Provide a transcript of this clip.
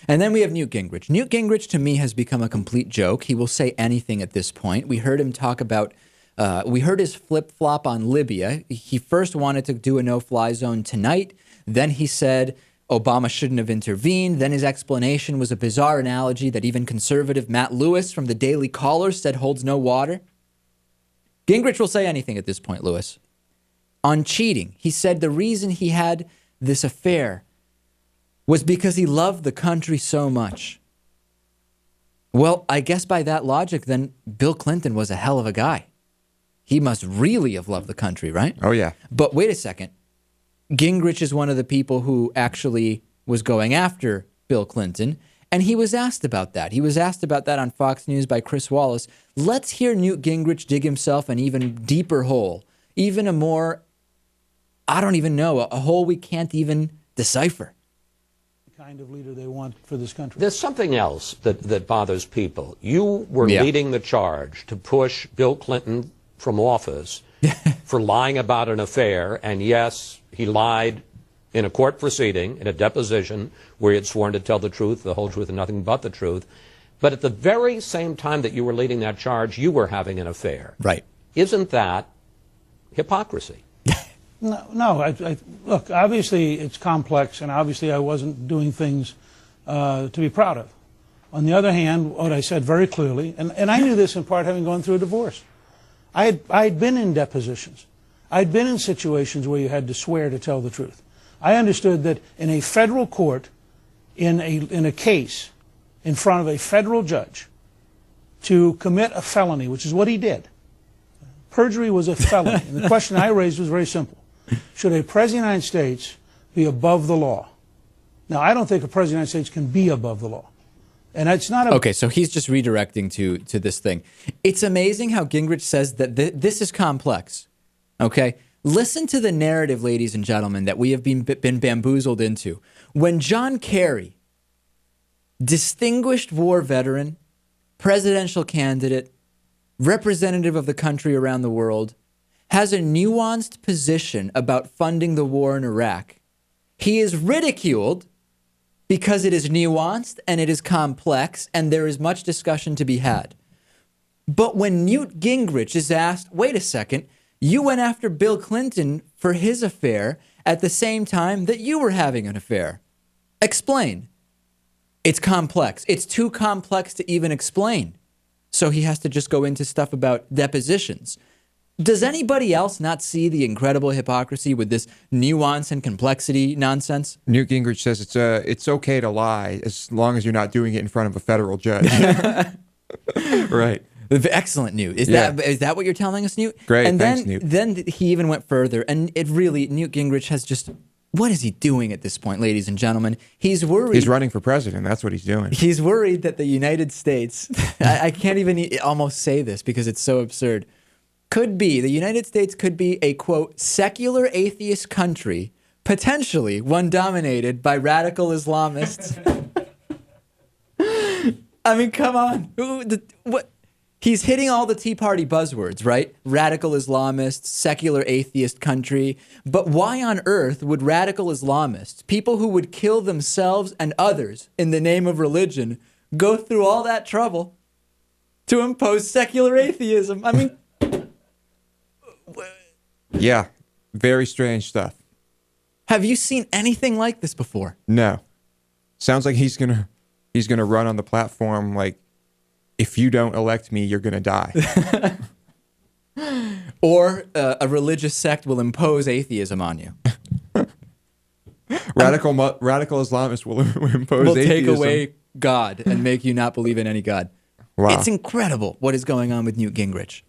And then we have Newt Gingrich. Newt Gingrich, to me, has become a complete joke. He will say anything at this point. We heard him talk about, we heard his flip-flop on Libya. He first wanted to do a no-fly zone tonight. Then he said Obama shouldn't have intervened. Then his explanation was a bizarre analogy that even conservative Matt Lewis from the Daily Caller said holds no water. Gingrich will say anything at this point, Lewis. On cheating, he said the reason he had this affair was because he loved the country so much. Well, I guess by that logic, then Bill Clinton was a hell of a guy. He must really have loved the country, right? Oh, yeah. But wait a second. Gingrich is one of the people who actually was going after Bill Clinton, and he was asked about that. He was asked about that on Fox News by Chris Wallace. Let's hear Newt Gingrich dig himself an even deeper hole, even a more, I don't even know, a hole we can't even decipher. Kind of leader they want for this country. There's something else that bothers people. You were leading the charge to push Bill Clinton from office for lying about an affair, and yes, he lied in a court proceeding, in a deposition, where he had sworn to tell the truth, the whole truth, and nothing but the truth. But at the very same time that you were leading that charge, you were having an affair. Right. Isn't that hypocrisy? No. Look, obviously it's complex, and obviously I wasn't doing things to be proud of. On the other hand, what I said very clearly, and I knew this in part having gone through a divorce. I'd been in depositions. I'd been in situations where you had to swear to tell the truth. I understood that in a federal court, in a case, in front of a federal judge, to commit a felony, which is what he did. Perjury was a felony. And the question I raised was very simple. Should a president of the United States be above the law? Now, I don't think a president of the United States can be above the law. And it's not a... Okay, so he's just redirecting to this thing. It's amazing how Gingrich says that this is complex. Okay? Listen to the narrative, ladies and gentlemen, that we have been bamboozled into. When John Kerry, distinguished war veteran, presidential candidate, representative of the country around the world, has a nuanced position about funding the war in Iraq, he is ridiculed because it is nuanced and it is complex and there is much discussion to be had. But when Newt Gingrich is asked, wait a second, you went after Bill Clinton for his affair at the same time that you were having an affair. Explain. It's complex. It's too complex to even explain. So he has to just go into stuff about depositions. Does anybody else not see the incredible hypocrisy with this nuance and complexity nonsense? Newt Gingrich says it's okay to lie as long as you're not doing it in front of a federal judge. Right. Excellent, Newt. Is that what you're telling us, Newt? Great, and thanks, Newt. Then he even went further, and it really, Newt Gingrich has just, what is he doing at this point, ladies and gentlemen? He's worried. He's running for president. That's what he's doing. He's worried that the United States, I can't even almost say this because it's so absurd, the United States could be a, quote, secular atheist country, potentially one dominated by radical Islamists. I mean, come on. What? He's hitting all the Tea Party buzzwords, right? Radical Islamists, secular atheist country. But why on earth would radical Islamists, people who would kill themselves and others in the name of religion, go through all that trouble to impose secular atheism? I mean... Yeah, very strange stuff. Have you seen anything like this before? No. Sounds like he's gonna run on the platform like, if you don't elect me, you're gonna die. Or a religious sect will impose atheism on you. Radical Islamists will impose will atheism. Take away God and make you not believe in any God. Wow. It's incredible what is going on with Newt Gingrich.